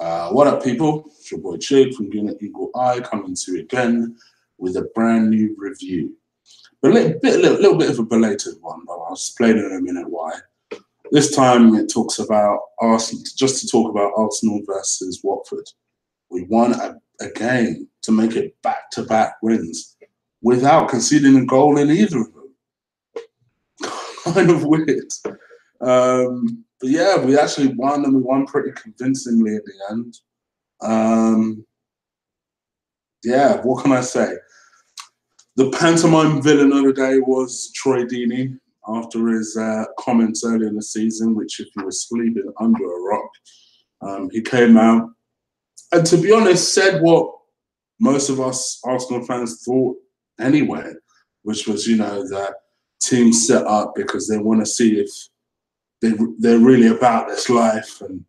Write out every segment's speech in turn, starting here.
What up, people? It's your boy Jake from Unit Eagle Eye coming to you again with a brand new review. A little bit of a belated one, but I'll explain in a minute why. This time it talks about Arsenal, just to talk about Arsenal versus Watford. We won a game to make it back-to-back wins without conceding a goal in either of them. Kind of weird. But yeah, we actually won, and we won pretty convincingly in the end. Yeah, what can I say? The pantomime villain of the day was Troy Deeney after his comments earlier in the season, which if you were sleeping under a rock, he came out and, to be honest, said what most of us Arsenal fans thought anyway, which was, you know, that team set up because they want to see if they're really about this life, and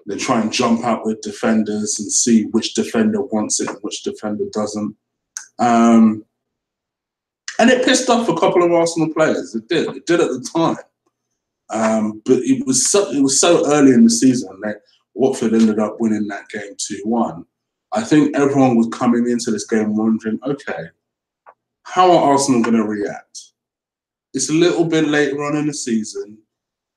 they try and jump out with defenders and see which defender wants it and which defender doesn't. And it pissed off a couple of Arsenal players. It did at the time. But it was so early in the season that Watford ended up winning that game 2-1. I think everyone was coming into this game wondering, okay, how are Arsenal going to react? It's a little bit later on in the season.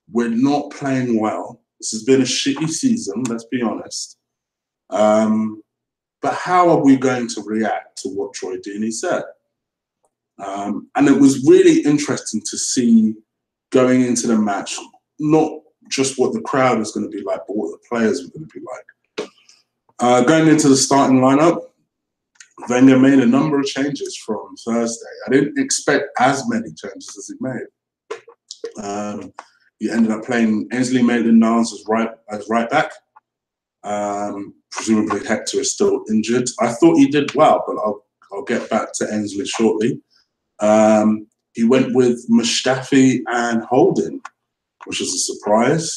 We're not playing well. This has been a shitty season, let's be honest. But how are we going to react to what Troy Deeney said? And it was really interesting to see going into the match, not just what the crowd was going to be like, but what the players were going to be like. Going into the starting lineup, Wenger made a number of changes from Thursday. I didn't expect as many changes as he made. He ended up playing Ainsley Maitland-Niles as right back. Presumably Hector is still injured. I thought he did well, but I'll get back to Ainsley shortly. He went with Mustafi and Holding, which was a surprise.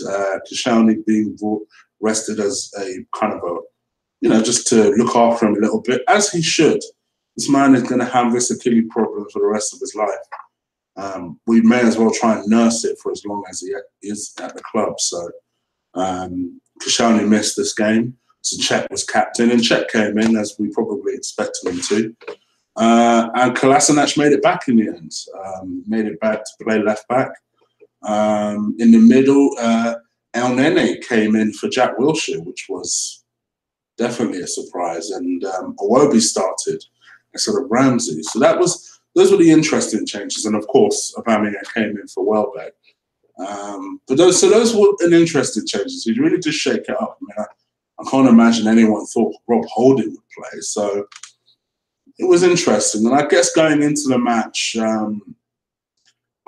Koscielny being rested as a kind of a, you know, just to look after him a little bit, as he should. This man is going to have this Achilles problem for the rest of his life. We may as well try and nurse it for as long as he is at the club. So Koscielny missed this game. So Cech was captain, and Cech came in as we probably expected him to. And Kolasinac made it back in the end. Made it back to play left back. In the middle, El Nene came in for Jack Wilshere, which was definitely a surprise. And Iwobi started instead of Ramsey. So those were the interesting changes. And of course, Aubameyang came in for Welbeck. But those were an interesting changes. He really did shake it up. I mean, I can't imagine anyone thought Rob Holding would play. So it was interesting. And I guess going into the match, I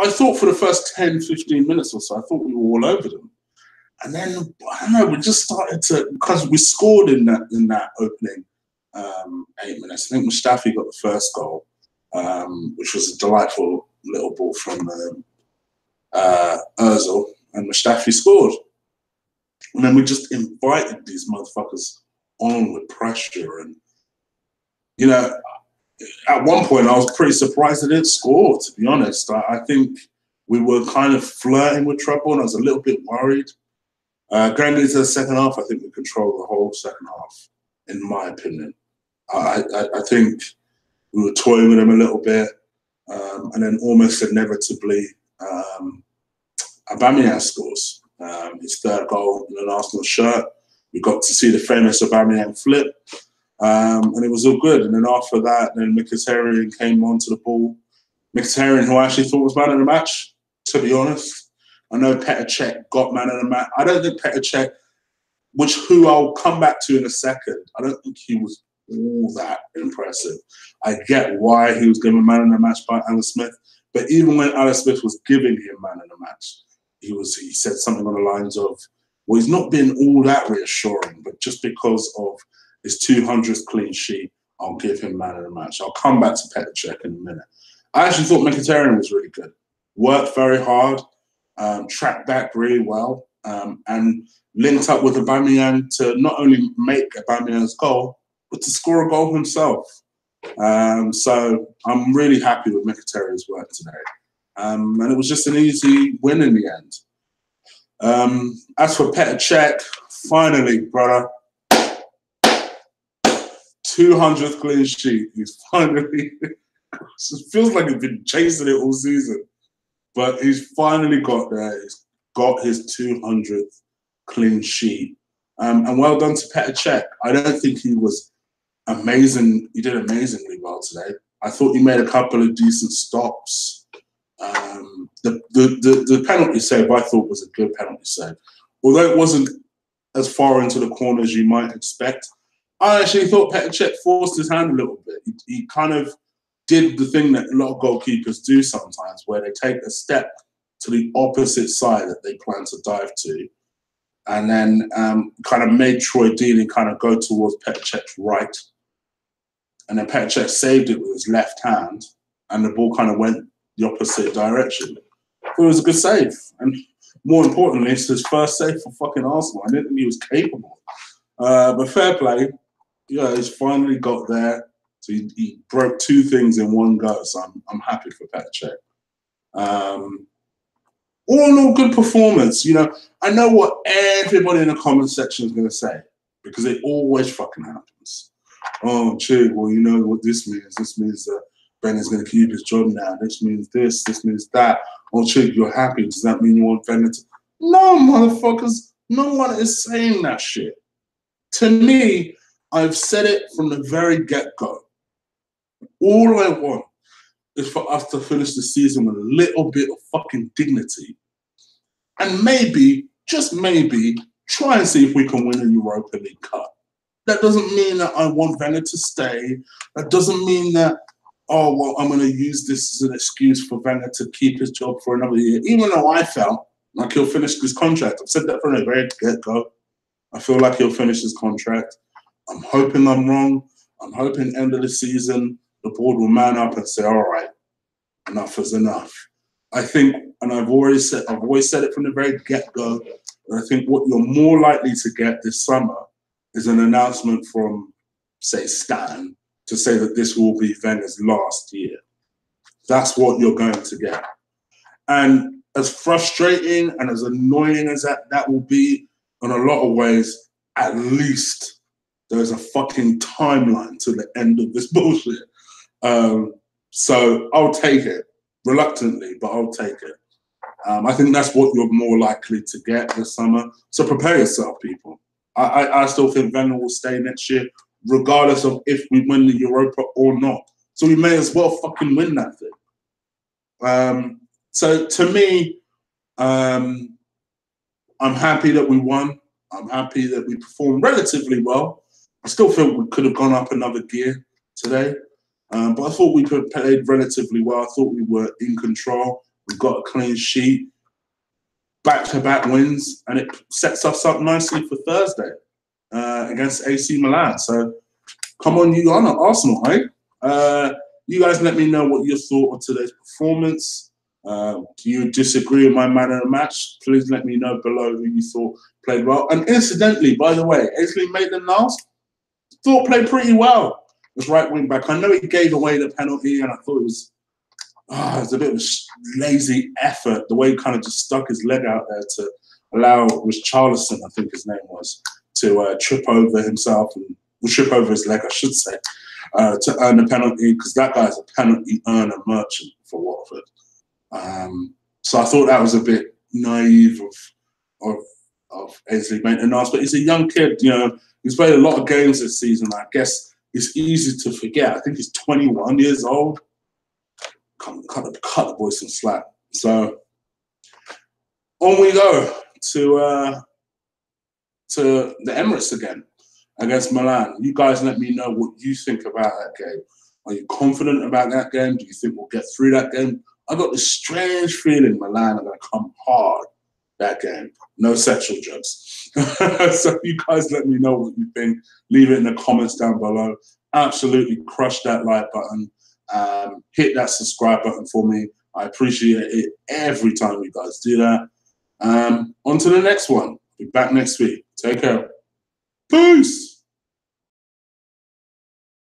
thought for the first 10, 15 minutes or so, I thought we were all over them. And then, I don't know, we just started to, because we scored in that opening 8 minutes. I think Mustafi got the first goal, which was a delightful little ball from Ozil, and Mustafi scored. And then we just invited these motherfuckers on with pressure. And, you know, at one point I was pretty surprised they didn't score, to be honest. I think we were kind of flirting with trouble, and I was a little bit worried. Going into the second half, I think we controlled the whole second half, in my opinion. I think we were toying with them a little bit, and then almost inevitably, Aubameyang scores his third goal in an Arsenal shirt. We got to see the famous Aubameyang flip, and it was all good. And then after that, then Mkhitaryan came onto the ball. Mkhitaryan, who I actually thought was man of the match, to be honest. I know Petr Cech got man of the match. I don't think Petr Cech, who I'll come back to in a second, I don't think he was all that impressive. I get why he was given man of the match by Alan Smith, but even when Alan Smith was giving him man of the match, he said something on the lines of, well, he's not been all that reassuring, but just because of his 200th clean sheet, I'll give him man of the match. I'll come back to Petr Cech in a minute. I actually thought Mkhitaryan was really good. Worked very hard, tracked back really well, and linked up with Aubameyang to not only make Aubameyang's goal, but to score a goal himself. So I'm really happy with Mkhitaryan's work today. And it was just an easy win in the end. As for Petr Cech, finally, brother, 200th clean sheet. He's finally, it feels like he's been chasing it all season, but he's finally got there. He's got his 200th clean sheet. And well done to Petr Cech. I don't think he was amazing. He did amazingly well today. I thought he made a couple of decent stops. The penalty save I thought was a good penalty save. Although it wasn't as far into the corner as you might expect, I actually thought Petr Cech forced his hand a little bit. He kind of did the thing that a lot of goalkeepers do sometimes, where they take a step to the opposite side that they plan to dive to, and then kind of made Troy Deeney kind of go towards Petr Cech's right. And then Petr Cech saved it with his left hand, and the ball kind of went the opposite direction. But it was a good save. And more importantly, it's his first save for fucking Arsenal. I didn't think he was capable. But fair play. Yeah, he's finally got there. So he broke two things in one go. So I'm happy for Petr Cech. All in all, good performance. You know, I know what everybody in the comment section is going to say, because it always fucking happens. Oh, Chig, well, you know what this means. This means that Ben is going to keep his job now. This means this. This means that. Oh, Chig, you're happy. Does that mean you want Wenger to... No, motherfuckers. No one is saying that shit. To me, I've said it from the very get-go. All I want is for us to finish the season with a little bit of fucking dignity. And maybe, just maybe, try and see if we can win a Europa League Cup. That doesn't mean that I want Wenger to stay. That doesn't mean that, oh, well, I'm going to use this as an excuse for Wenger to keep his job for another year, even though I felt like he'll finish his contract. I've said that from the very get-go. I feel like he'll finish his contract. I'm hoping I'm wrong. I'm hoping end of the season, the board will man up and say, all right, enough is enough. I think, and I've always said it from the very get-go, that I think what you're more likely to get this summer is an announcement from, say, Stan to say that this will be Wenger's last year. That's what you're going to get. And as frustrating and as annoying as that will be in a lot of ways, at least there's a fucking timeline to the end of this bullshit. So I'll take it, reluctantly, but I'll take it. I think that's what you're more likely to get this summer. So prepare yourself, people. I still think Wenger will stay next year, regardless of if we win the Europa or not. So we may as well fucking win that thing. So to me, I'm happy that we won. I'm happy that we performed relatively well. I still feel we could have gone up another gear today. But I thought we played relatively well. I thought we were in control. We got a clean sheet, back-to-back wins, and it sets us up nicely for Thursday against AC Milan. So come on, you on Arsenal, right? You guys let me know what you thought of today's performance. Do you disagree with my man of the match? Please let me know below who you thought played well. And incidentally, by the way, Ainsley Maitland-Niles thought played pretty well as right wing back. I know he gave away the penalty, and I thought it was a bit of a lazy effort, the way he kind of just stuck his leg out there to allow Richarlison, I think his name was, to trip over himself, and trip over his leg, I should say, to earn the penalty, because that guy's a penalty earner merchant for Watford. So I thought that was a bit naive of Ainsley Maitland-Niles, but he's a young kid, you know, he's played a lot of games this season. I guess it's easy to forget. I think he's 21 years old. Cut the boy some slack. So on we go to the Emirates again against Milan. You guys let me know what you think about that game. Are you confident about that game? Do you think we'll get through that game? I got this strange feeling Milan are going to come hard that game. No sexual jokes. So you guys let me know what you think. Leave it in the comments down below. Absolutely crush that like button. Hit that subscribe button for me. I appreciate it every time you guys do that. On to the next one. Be back next week. Take care. Peace.